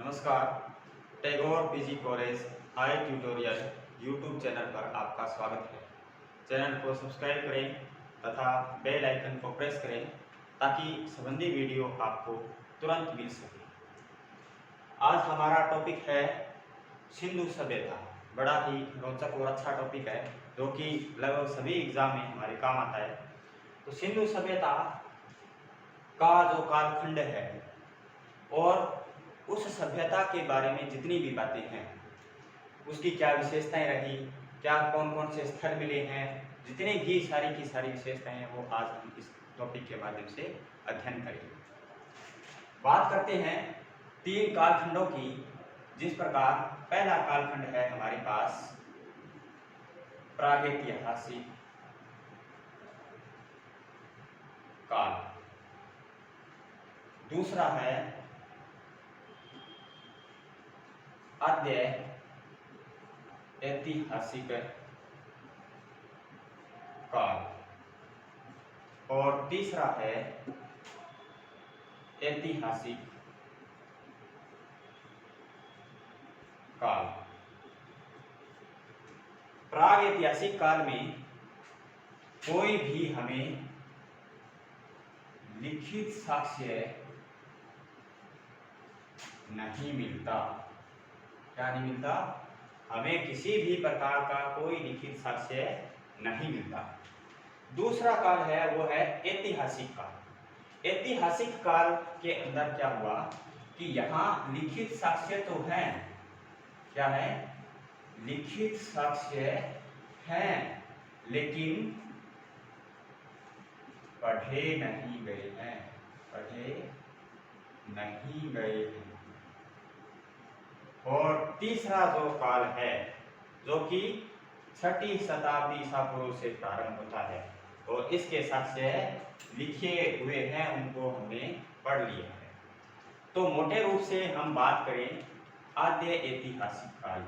नमस्कार। Tagore PG college high tutorial YouTube channel पर आपका स्वागत है। चैनल को सब्सक्राइब करें तथा बेल आइकन को प्रेस करें ताकि संबंधी वीडियो आपको तुरंत मिल सके। आज हमारा टॉपिक है सिंधु सभ्यता। बड़ा ही रोचक और अच्छा टॉपिक है जो कि लगभग सभी एग्जाम में हमारे काम आता है। तो सिंधु सभ्यता का जो कालखंड है और उस सभ्यता के बारे में जितनी भी बातें हैं, उसकी क्या विशेषताएं रही, क्या कौन कौन से स्थल मिले हैं, जितने भी सारी की सारी विशेषताएं हैं वो आज हम इस टॉपिक के माध्यम से अध्ययन करेंगे। बात करते हैं 3 कालखंडों की। जिस प्रकार पहला कालखंड है हमारे पास प्रागैतिहासिक काल, दूसरा है आद्य ऐतिहासिक काल और तीसरा है ऐतिहासिक काल। प्रागैतिहासिक काल में कोई भी हमें लिखित साक्ष्य नहीं मिलता। क्या नहीं मिलता? हमें किसी भी प्रकार का कोई लिखित साक्ष्य नहीं मिलता। दूसरा काल है वो है ऐतिहासिक काल। ऐतिहासिक काल के अंदर क्या हुआ कि यहाँ लिखित साक्ष्य तो है, क्या है? लिखित साक्ष्य हैं, लेकिन पढ़े नहीं गए हैं, पढ़े नहीं गए हैं। और तीसरा जो काल है जो कि 6ठी शताब्दी ईसा पूर्व से प्रारंभ होता है और इसके साक्ष्य लिखे हुए हैं, उनको हमने पढ़ लिया है। तो मोटे रूप से हम बात करें आद्य ऐतिहासिक काल,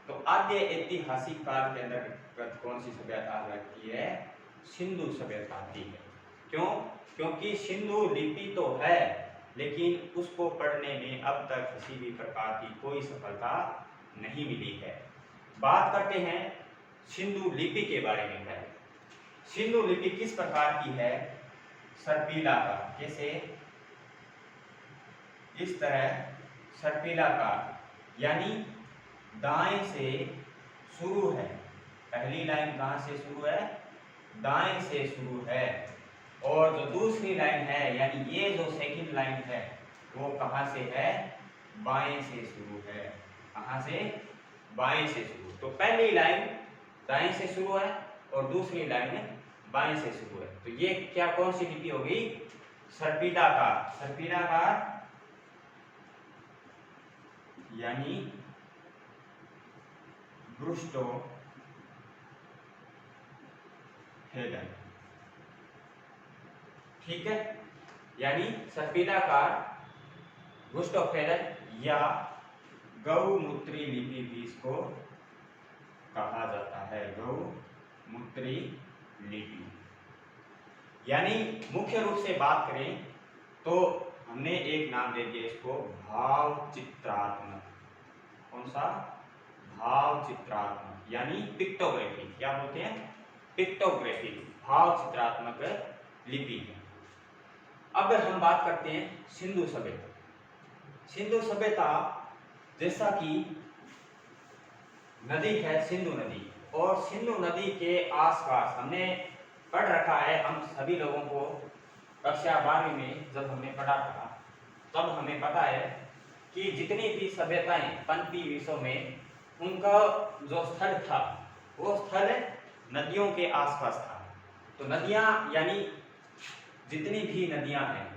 तो आद्य ऐतिहासिक काल के अंदर कौन सी सभ्यता लगती है? सिंधु सभ्यता आती है। क्यों? क्योंकि सिंधु लिपि तो है लेकिन उसको पढ़ने में अब तक किसी भी प्रकार की कोई सफलता नहीं मिली है। बात करते हैं सिंधु लिपि के बारे में है। सिंधु लिपि किस प्रकार की है? सर्पिलाकार, कैसे? इस तरह सर्पिलाकार, यानी दाएं से शुरू है। पहली लाइन कहां से शुरू है? दाएं से शुरू है। और जो दूसरी लाइन है यानी ये जो सेकंड लाइन है वो कहां से है? बाएं से शुरू है। कहां से? बाएं से शुरू। तो पहली लाइन दाएं से शुरू है और दूसरी लाइन बाएं से शुरू है। तो ये क्या कौन सी लिपि होगी? सर्पिलाकार। सर्पिलाकार यानी ब्रूस्टोफेडन, ठीक है? यानी सर्पिलाकार, ब्रूस्टोफेडन या गौमूत्री लिपि भी इसको कहा जाता है। गौमूत्री लिपि। यानी मुख्य रूप से बात करें तो हमने एक नाम दे दिया इसको भाव चित्रात्मक। कौन सा? भाव चित्रात्मक, यानी पिक्टोग्राफी। क्या बोलते हैं? पिक्टोग्राफी, भाव चित्रात्मक लिपि है। अब हम बात करते हैं सिंधु सभ्यता। सिंधु सभ्यता जैसा कि नदी है सिंधु नदी, और सिंधु नदी के आसपास हमने पढ़ रखा है, हम सभी लोगों को कक्षा 12वीं में जब हमने पढ़ा था तब हमें पता है कि जितनी भी सभ्यताएं पनपी विश्व में, उनका जो स्थल था वो स्थल नदियों के आसपास था। तो नदियां यानी जितनी भी नदियां हैं,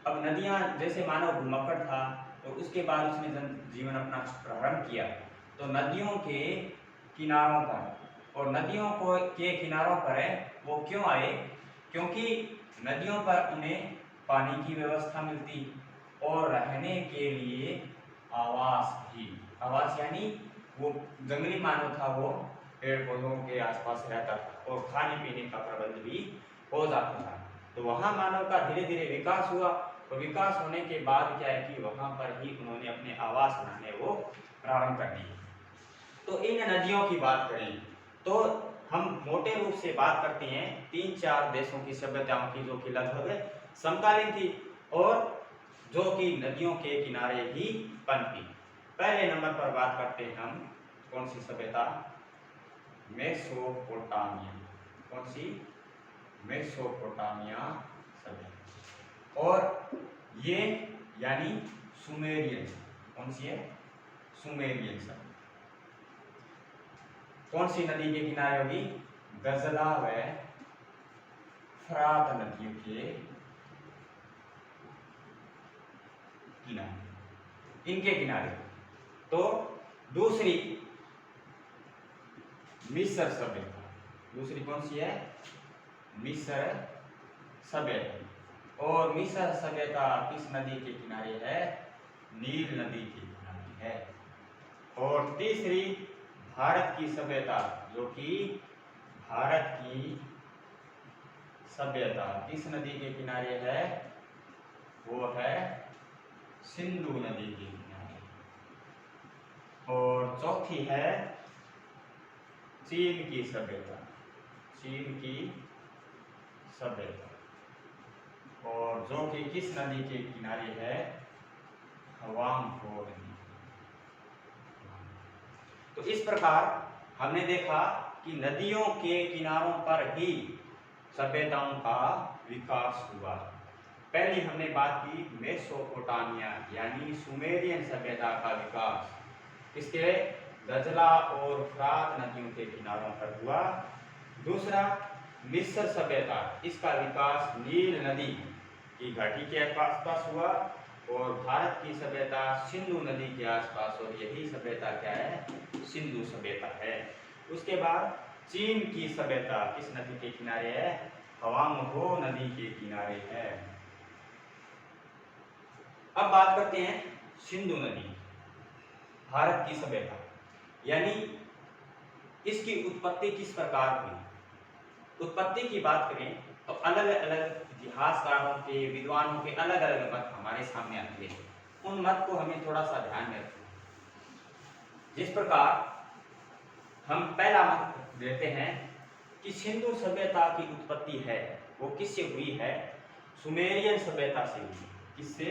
अब नदियां जैसे मानव भूमक्कड़ था तो उसके बाद उसने जीवन अपना प्रारंभ किया। तो नदियों के किनारों पर, और नदियों को के किनारों पर वो क्यों आए? क्योंकि नदियों पर उन्हें पानी की व्यवस्था मिलती और रहने के लिए आवास भी। आवास यानी वो जंगली मानव था, वो पेड़ पौधों के आसपास रहता था और खाने पीने का प्रबंध भी हो जाता था। तो वहां मानव का धीरे धीरे विकास हुआ तो विकास होने के बाद क्या है कि वहां पर ही उन्होंने अपने आवास बनाने वो प्रारंभ कर दिए। तो इन नदियों की बात करें तो हम मोटे रूप से बात करते हैं 3-4 देशों की सभ्यताओं की जो कि लगभग समकालीन थी और जो कि नदियों के किनारे ही पनपी। पहले नंबर पर बात करते हैं हम कौन सी सभ्यता, मेसोपोटामिया। कौन सी? मेसोपोटामिया सभ्यता। और ये यानी सुमेरियन। कौन सी है? सुमेरियन सभ्यता। कौन सी नदी के किनारे होगी? गजला व फरात नदियों के किनारे, इनके किनारे। तो दूसरी मिस्र सभ्यता। दूसरी कौन सी है? मिस्र सभ्यता। और मिस्र सभ्यता किस नदी के किनारे है? नील नदी के किनारे है। और तीसरी भारत की सभ्यता, जो कि भारत की सभ्यता किस नदी के किनारे है? वो है सिंधु नदी के किनारे। और चौथी है चीन की सभ्यता। चीन की सभ्यता, और जो कि किस नदी के किनारे है? हवांगहो नदी। तो इस प्रकार हमने देखा कि नदियों के किनारों पर ही सभ्यताओं का विकास हुआ। पहली हमने बात की मेसोपोटामिया यानी सुमेरियन सभ्यता का विकास इसके गजला और फ्रात नदियों के किनारों पर हुआ। दूसरा मिस्र सभ्यता, इसका विकास नील नदी की घाटी के आसपास हुआ। और भारत की सभ्यता सिंधु नदी के आसपास, और यही सभ्यता क्या है? सिंधु सभ्यता है। उसके बाद चीन की सभ्यता किस नदी के किनारे है? हवांगहो नदी के किनारे है। अब बात करते हैं सिंधु नदी, भारत की सभ्यता, यानी इसकी उत्पत्ति किस प्रकार हुई। उत्पत्ति की बात करें तो अलग अलग इतिहासकारों के, विद्वानों के अलग अलग मत हमारे सामने आते हैं। उन मत को हमें थोड़ा सा ध्यान में रखना। जिस प्रकार हम पहला मत देते हैं कि सिंधु सभ्यता की उत्पत्ति है वो किससे हुई है? सुमेरियन सभ्यता से हुई। किससे?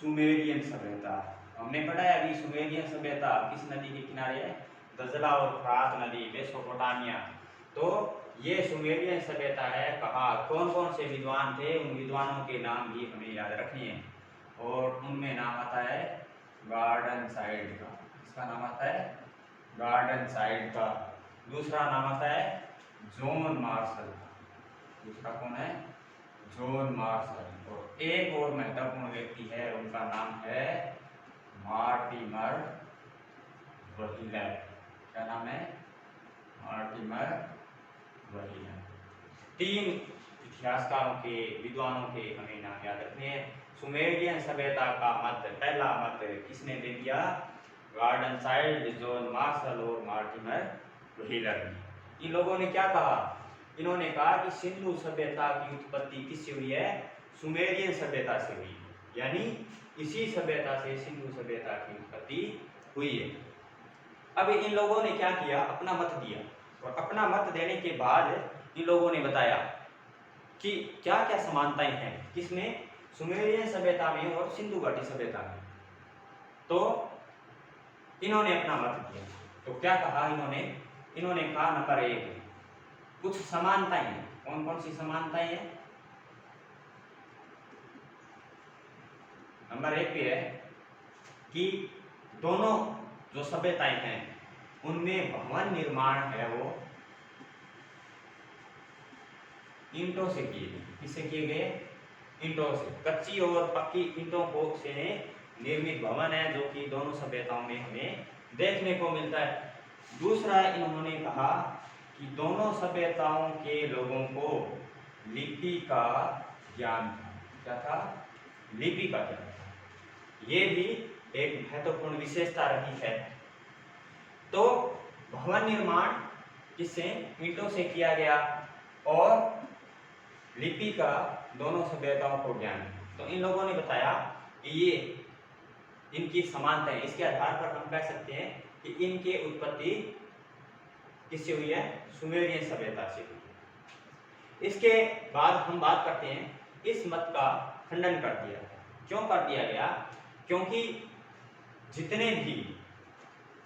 सुमेरियन सभ्यता। हमने पढ़ा है अभी सुमेरियन सभ्यता किस नदी के किनारे है? गजला और फ्रात नदी, मेसोपोटामिया। तो ये सुमेरियन सभ्यता है। कहा कौन कौन से विद्वान थे, उन विद्वानों के नाम भी हमें याद रखने हैं। और उनमें नाम आता है गार्डन साइड का। इसका नाम आता है गार्डन साइड का। दूसरा नाम आता है जॉन मार्शल का। दूसरा कौन है? John Marshall. और एक और महत्वपूर्ण व्यक्ति है, उनका नाम है मार्टिमर व्हीलर। क्या नाम है? Mortimer wheeler. तीन इतिहासकारों के, विद्वानों के हमें नाम याद रखने हैं। सुमेरियन सभ्यता का मत, पहला मत किसने दे दिया? गार्डन साइड, जॉन मार्शल और मार्टिमर व्हीलर। इन लोगों ने क्या कहा? इन्होंने कहा कि सिंधु सभ्यता की उत्पत्ति किससे हुई है? सुमेरियन सभ्यता से हुई, यानी इसी सभ्यता से सिंधु सभ्यता की उत्पत्ति हुई है। अब इन लोगों ने क्या किया? अपना मत दिया। और अपना मत देने के बाद इन लोगों ने बताया कि क्या क्या समानताएं हैं किसमें? सुमेरियन सभ्यता में और सिंधु घाटी सभ्यता में। तो इन्होंने अपना मत दिया। तो क्या कहा इन्होंने? इन्होंने कहा नंबर 1 कुछ समानताएं हैं। कौन कौन सी समानताएं हैं? नंबर 1 पे है कि दोनों जो सभ्यताएं हैं उनमें भवन निर्माण है वो ईंटों से किए गए। किससे किए गए? ईंटों से। कच्ची और पक्की ईंटों को से निर्मित भवन है, जो कि दोनों सभ्यताओं में हमें देखने को मिलता है। दूसरा इन्होंने कहा कि दोनों सभ्यताओं के लोगों को लिपि का ज्ञान था। क्या था? लिपि का ज्ञान था। ये भी एक महत्वपूर्ण विशेषता रही है। तो भवन निर्माण किससे? ईंटों से किया गया, और लिपि का दोनों सभ्यताओं को ज्ञान। तो इन लोगों ने बताया कि ये इनकी समानता है। इसके आधार पर हम कह सकते हैं कि इनके उत्पत्ति किससे हुई है? सुमेरियन सभ्यता से हुई है। इसके बाद हम बात करते हैं, इस मत का खंडन कर दिया। क्यों कर दिया गया? क्योंकि जितने भी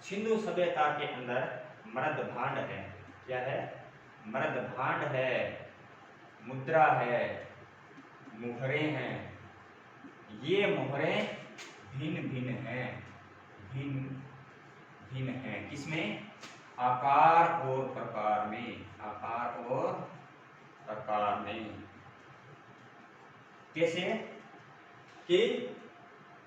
सिंधु सभ्यता के अंदर मृद भांड है, क्या है? मृद भांड है, मुद्रा है, मुहरे हैं, ये मुहरे भिन्न भिन्न हैं, भिन्न भिन्न हैं। किसमें? आकार और प्रकार में, आकार और प्रकार में। कैसे? कि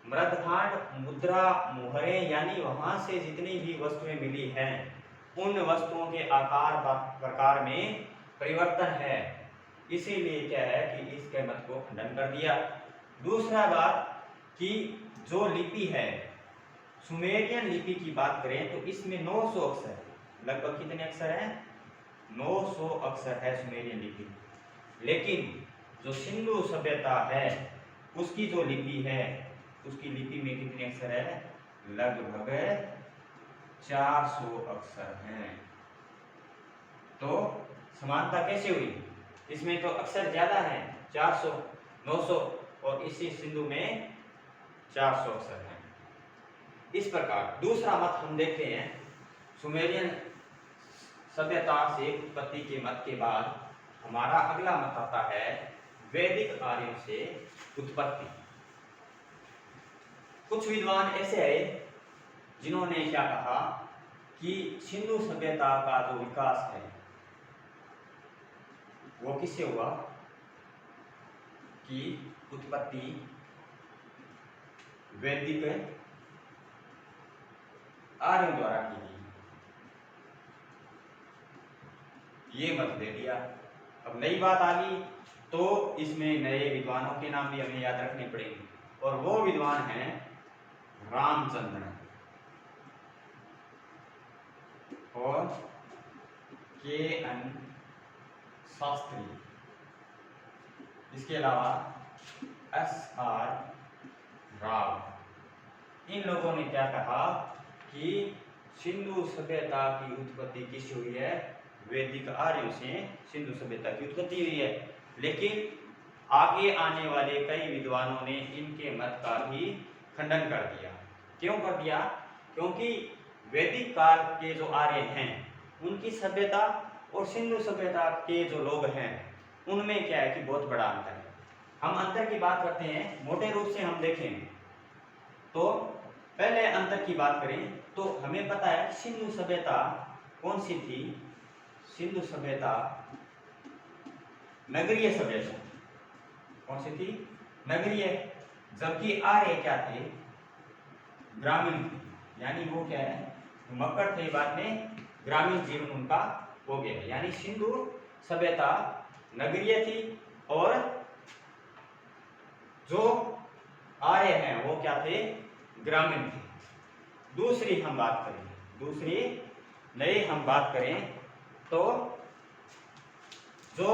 मृदभांड, मुद्रा, मुहरे यानी वहां से जितनी भी वस्तुएं मिली हैं उन वस्तुओं के आकार प्रकार में परिवर्तन है। इसीलिए क्या है कि इसके मत को खंडन कर दिया। दूसरा बात कि जो लिपि है, सुमेरियन लिपि की बात करें तो इसमें 900 अक्षर है। लगभग कितने अक्षर हैं? 900 अक्षर है सुमेरियन लिपि। लेकिन जो सिंधु सभ्यता है उसकी जो लिपि है, उसकी लिपि में कितने अक्षर है? लगभग 400 अक्षर हैं। तो समानता कैसे हुई? इसमें तो अक्षर ज्यादा हैं, 400, 900, और इसी सिंधु में 400 अक्षर हैं। इस प्रकार दूसरा मत हम देखते हैं, सुमेरियन सभ्यता से उत्पत्ति के मत के बाद हमारा अगला मत आता है वैदिक आर्यों से उत्पत्ति। कुछ विद्वान ऐसे हैं जिन्होंने क्या कहा कि सिंधु सभ्यता का जो विकास है वो किससे हुआ? कि उत्पत्ति वैदिक आर्यों द्वारा की गई। ये मत दे दिया। अब नई बात आ गई तो इसमें नए विद्वानों के नाम भी हमें याद रखने पड़ेंगे, और वो विद्वान हैं रामचंद्र और के.एन. शास्त्री। इसके अलावा S.R. राव। इन लोगों ने क्या कहा कि सिंधु सभ्यता की उत्पत्ति किससे हुई है? वैदिक आर्यों से सिंधु सभ्यता की उत्पत्ति हुई है। लेकिन आगे आने वाले कई विद्वानों ने इनके मत का भी खंडन कर दिया। क्यों कर दिया? क्योंकि वैदिक काल के जो आर्य हैं उनकी सभ्यता और सिंधु सभ्यता के जो लोग हैं उनमें क्या है कि बहुत बड़ा अंतर है। हम अंतर की बात करते हैं, मोटे रूप से हम देखें तो पहले अंतर की बात करें तो हमें पता है सिंधु सभ्यता कौन सी थी? सिंधु सभ्यता नगरीय सभ्यता। कौन सी थी? नगरीय। जबकि आर्य क्या थे? ग्रामीण थे। यानी वो क्या है? मक्कर थे, बाद में ग्रामीण जीवन उनका हो गया। यानी सिंधु सभ्यता नगरीय थी और जो आर्य हैं वो क्या थे? ग्रामीण थे। दूसरी हम बात करें तो जो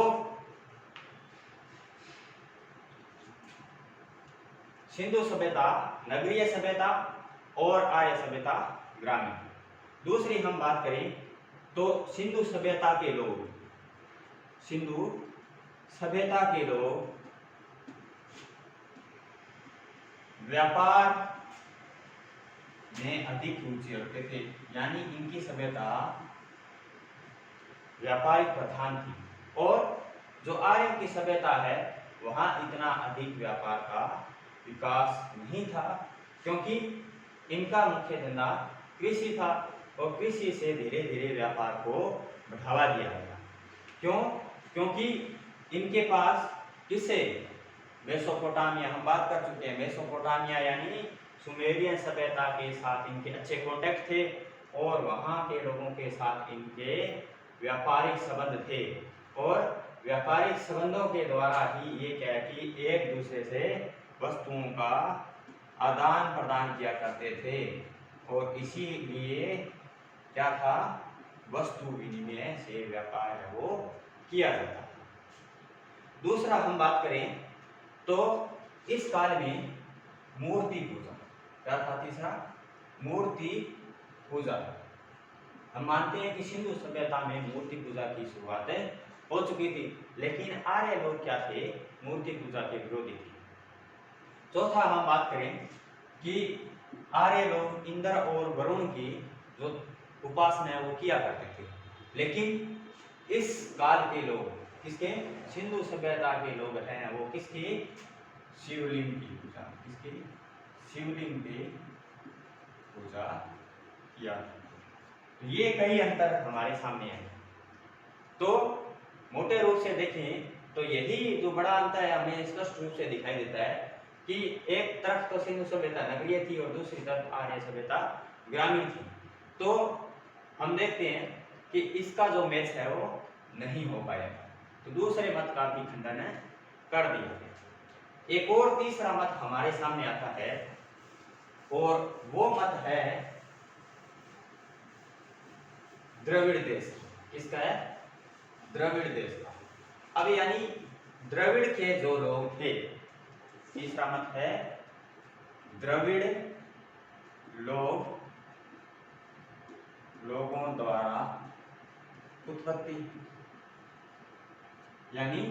सिंधु सभ्यता नगरीय सभ्यता और आर्य सभ्यता ग्रामीण। दूसरी हम बात करें तो सिंधु सभ्यता के लोग व्यापार में अधिक रुचि रखते थे। यानी इनकी सभ्यता व्यापारिक प्रधान थी, और जो आर्य की सभ्यता है वहां इतना अधिक व्यापार का विकास नहीं था, क्योंकि इनका मुख्य धंधा कृषि था और कृषि से धीरे धीरे व्यापार को बढ़ावा दिया गया। क्यों? क्योंकि इनके पास किससे? मेसोपोटामिया, हम बात कर चुके हैं। मेसोपोटामिया यानी सुमेरियन सभ्यता के साथ इनके अच्छे कॉन्टेक्ट थे और वहां के लोगों के साथ इनके व्यापारिक संबंध थे, और व्यापारिक संबंधों के द्वारा ही ये क्या है कि एक दूसरे से वस्तुओं का आदान प्रदान किया करते थे, और इसीलिए क्या था? वस्तु विनिमय से व्यापार है वो किया जाता था। दूसरा हम बात करें तो इस काल में मूर्ति पूजा, क्या था तीसरा, मूर्ति पूजा। हम मानते हैं कि सिंधु सभ्यता में मूर्ति पूजा की शुरुआत हो चुकी थी, लेकिन आर्य लोग क्या थे, मूर्ति पूजा के विरोधी थे। चौथा हम बात करें कि आर्य लोग इंद्र और वरुण की जो उपासना है वो किया करते थे, लेकिन इस काल के लोग, किसके, सिंधु सभ्यता के लोग हैं, वो किसकी, शिवलिंग की पूजा, किसकी, शिवलिंग की पूजा किया। तो ये कई अंतर हमारे सामने है। तो मोटे रूप से देखें तो यही जो बड़ा अंतर है हमें स्पष्ट रूप से दिखाई देता है कि एक तरफ तो सिंधु सभ्यता नगरीय थी और दूसरी तरफ आर्य सभ्यता ग्रामीण थी। तो हम देखते हैं कि इसका जो मैच है वो नहीं हो पाया, तो दूसरे मत का भी खंडन कर दिया गया। एक और तीसरा मत हमारे सामने आता है और वो मत है द्रविड़ देश। किसका है, द्रविड़ देश का। अब यानी द्रविड़ के जो लोग थे, तीसरा मत है द्रविड़ लोगों द्वारा उत्पत्ति, यानी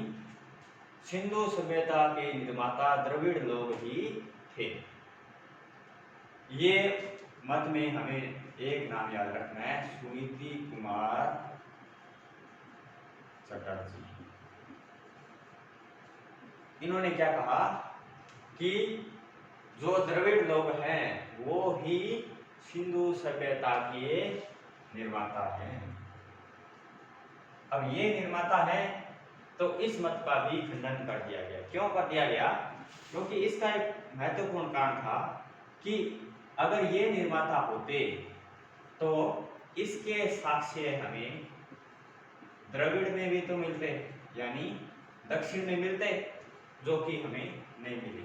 सिंधु सभ्यता के निर्माता द्रविड़ लोग ही थे। ये मत में हमें एक नाम याद रखना है, सुनीति कुमार चटर्जी। इन्होंने क्या कहा कि जो द्रविड़ लोग हैं वो ही सिंधु सभ्यता के निर्माता हैं। अब ये निर्माता है तो इस मत का भी खंडन कर दिया गया। क्यों कर दिया गया, क्योंकि इसका एक महत्वपूर्ण कारण था कि अगर ये निर्माता होते तो इसके साक्ष्य हमें द्रविड़ में भी तो मिलते, यानी दक्षिण में मिलते, जो कि हमें नहीं मिले,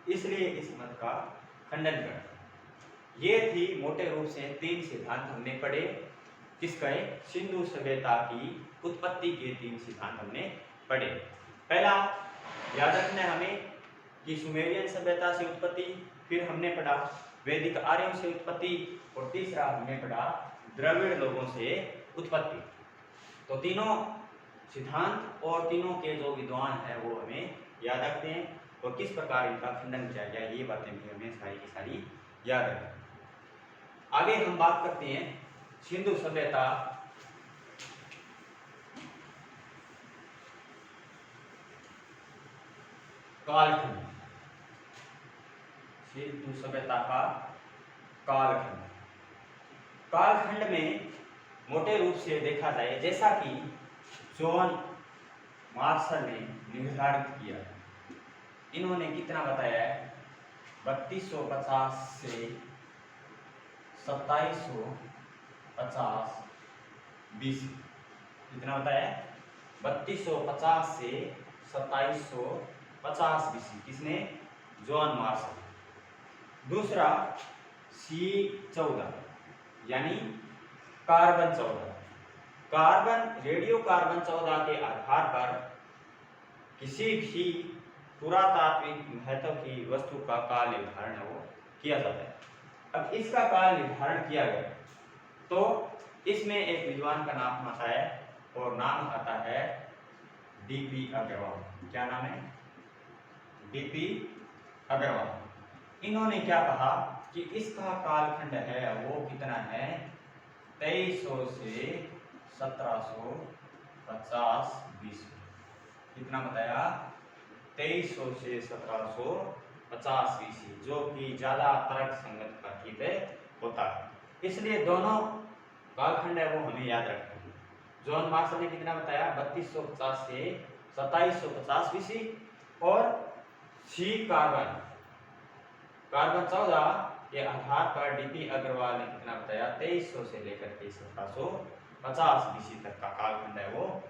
इसलिए इस मत का खंडन कर। ये थी मोटे रूप से 3 सिद्धांत हमने पढ़े, किसका, सिंधु सभ्यता की उत्पत्ति के 3 सिद्धांत हमने पढ़े। पहला याद रखना है हमें कि सुमेरियन सभ्यता से उत्पत्ति, फिर हमने पढ़ा वैदिक आर्यों से उत्पत्ति, और तीसरा हमने पढ़ा द्रविड़ लोगों से उत्पत्ति। तो तीनों सिद्धांत और तीनों के जो विद्वान हैं वो हमें याद रखते हैं, और किस प्रकार इनका खंडन किया गया ये बातें भी हमें सारी की सारी याद रखते हैं। आगे हम बात करते हैं सिंधु सभ्यता कालखंड, सिंधु सभ्यता का कालखंड। कालखंड में मोटे रूप से देखा जाए, जैसा कि जॉन मार्शल ने निर्धारित किया, इन्होंने कितना बताया है, 3250 से 2750 बीसी। कितना बताया, 3250 से 2750 बीसी। किसने, जॉन मार्शल। दूसरा C14 यानी कार्बन 14, कार्बन, रेडियो कार्बन 14 के आधार पर किसी भी पुरातात्विक महत्व की वस्तु का काल निर्धारण वो किया जाता है। अब इसका काल निर्धारण किया गया तो इसमें एक विद्वान का नाम आता है, और नाम आता है D.P. अग्रवाल। क्या नाम है, D.P. अग्रवाल। इन्होंने क्या कहा कि इसका कालखंड है वो कितना है, 2300 से 1750 बीसी। कितना बताया, 2300 से 1750 बीसी, जो कि ज्यादा तर्क संगत प्रतीत होता है। इसलिए दोनों कालखंड है वो हमें याद रखना है। जॉन मार्शल ने कितना बताया, 3250 से 2750 बीसी, और सी कार्बन 14 के आधार पर D.P. अग्रवाल ने कितना बताया, 2300 से लेकर के 1750 बीसी तक का कालखंड है वो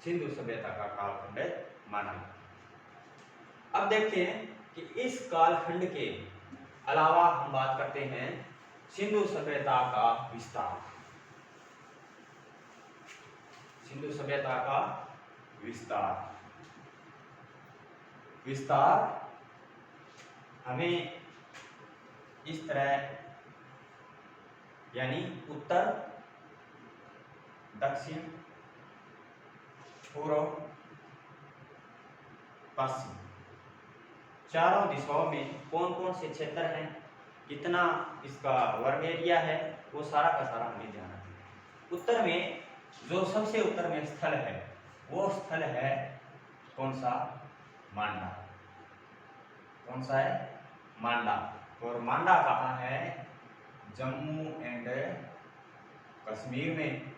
सिंधु सभ्यता का कालखंड माना। अब देखते हैं कि इस कालखंड के अलावा हम बात करते हैं सिंधु सभ्यता का विस्तार। सिंधु सभ्यता का विस्तार हमें इस तरह यानी उत्तर, दक्षिण, पूर्व, पश्चिम चारों दिशाओं में कौन कौन से क्षेत्र हैं, कितना इसका वर्ग एरिया है, वो सारा का सारा हमें ध्यान रखना। उत्तर में जो सबसे उत्तर में स्थल है वो स्थल है कौन सा? मांडा। कौन सा है? मांडा। और मांडा कहाँ है? जम्मू एंड कश्मीर में।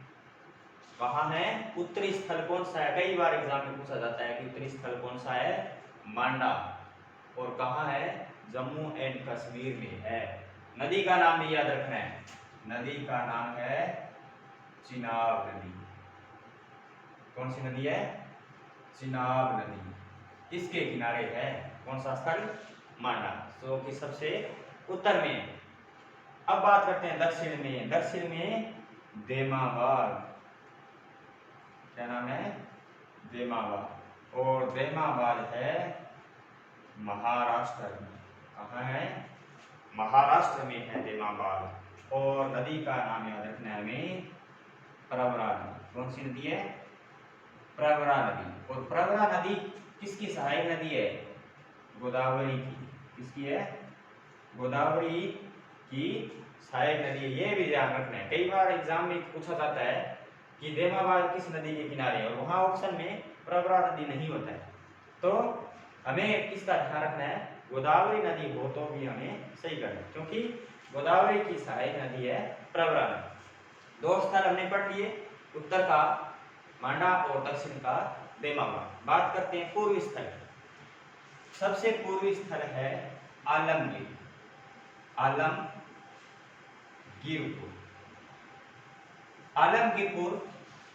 कहाँ है? उत्तरी स्थल कौन सा है? कई बार एग्जाम में पूछा जाता है कि उत्तरी स्थल कौन सा है? मांडा। और कहाँ है? जम्मू एंड कश्मीर में है। नदी का नाम भी याद रखना है, नदी का नाम है चिनाब नदी। कौन सी नदी है? चिनाब नदी। किसके किनारे है? कौन सा स्थल? मांडा, जो कि सबसे उत्तर में। अब बात करते हैं दक्षिण में। दक्षिण में देमाबाद। क्या नाम है? देमाबाद। और देमाबाद है महाराष्ट्र में। कहाँ है? महाराष्ट्र में है देमाबाद। और नदी का नाम याद रखना है हमें, प्रवरा नदी। कौन सी नदी है? प्रवरा नदी। और प्रवरा नदी किसकी सहायक नदी है? गोदावरी की। किसकी है? गोदावरी की सहायक नदी है। ये भी ध्यान रखना है, कई बार एग्जाम में पूछा जाता है कि देमाबाद किस नदी के किनारे है, और वहां ऑप्शन में प्रवरा नदी नहीं होता है। तो हमें किसका ध्यान रखना है? गोदावरी नदी हो तो भी हमें सही करना है, क्योंकि गोदावरी की सहायक नदी है प्रवरा नदी। दो स्थल हमने पढ़ लिए, उत्तर का मांडा और दक्षिण का देमाबाद। बात करते हैं पूर्वी स्थल। सबसे पूर्वी स्थल है आलमगीर। आलमगीरपुर। आलमगीरपुर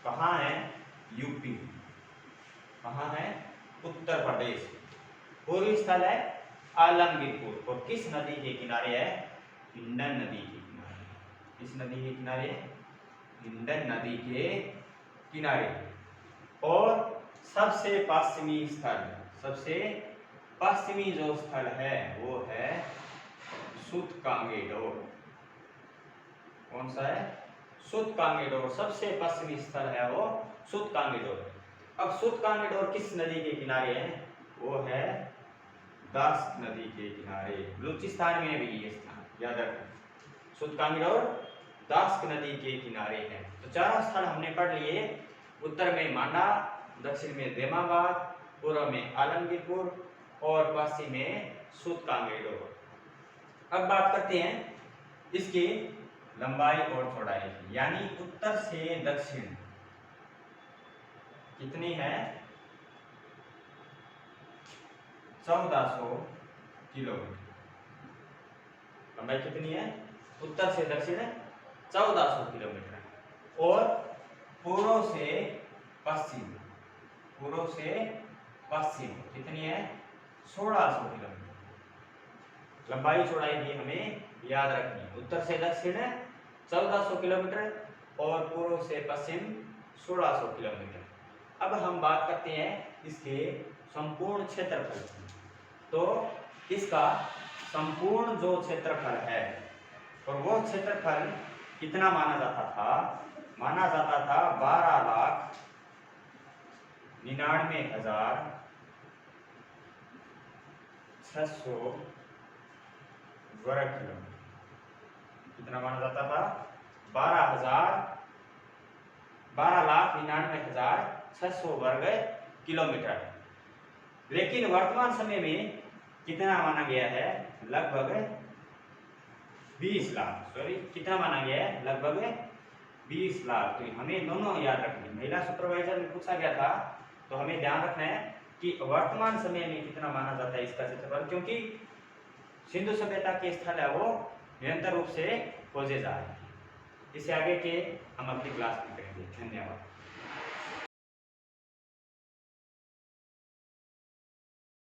कहाँ है? यूपी। कहाँ है? उत्तर प्रदेश। पूर्वी स्थल है आलमगीरपुर। और किस नदी के किनारे है? हिंडन नदी के किनारे। किस नदी के किनारे? हिंडन नदी के किनारे। और सबसे पश्चिमी स्थल, सबसे पश्चिमी जो स्थल है वो है सूतकांगेडोर। कौन सा है? सूतकांगेडोर। सबसे पश्चिमी स्थल है वो सूतकांगेडोर। अब सूतकांगेडोर किस नदी के किनारे है? वो है दास्क नदी के किनारे। बलूचिस्तान में भी ये स्थान याद रखना। सूतकांगेडोर दास्क नदी के किनारे है। तो चारों स्थल हमने पढ़ लिए। उत्तर में मांडा, दक्षिण में देमाबाद, पूर्व में आलमगीरपुर और पश्चिम में सूतकांगेडोर। अब बात करते हैं इसकी लंबाई और चौड़ाई की, यानी उत्तर से दक्षिण कितनी है? 1400 किलोमीटर। लंबाई कितनी है? उत्तर से दक्षिण 1400 किलोमीटर। और पूर्व से पश्चिम, पूर्व से पश्चिम कितनी है? 1600 किलोमीटर। लंबाई चौड़ाई भी हमें याद रखनी है। उत्तर से दक्षिण 1400 किलोमीटर और पूर्व से पश्चिम 1600 किलोमीटर। अब हम बात करते हैं इसके संपूर्ण क्षेत्रफल की। तो इसका संपूर्ण जो क्षेत्रफल है, और वो क्षेत्रफल कितना माना जाता था? माना जाता था 12,99,600 वर्ग किलोमीटर। कितना माना जाता था? 12,99,600 वर्ग किलोमीटर। लेकिन वर्तमान समय में कितना माना गया है? लगभग 20 लाख। सॉरी, कितना माना गया है? लगभग 20 लाख। तो हमें दोनों याद रखने। महिला सुपरवाइजर में पूछा गया था, तो हमें ध्यान रखना है कि वर्तमान समय में कितना माना जाता है इसका क्षेत्रफल, क्योंकि सिंधु सभ्यता के स्थल है वो निरंतर रूप से खोजे जा रहे हैं। इससे आगे के हम अपनी क्लास में करेंगे। धन्यवाद।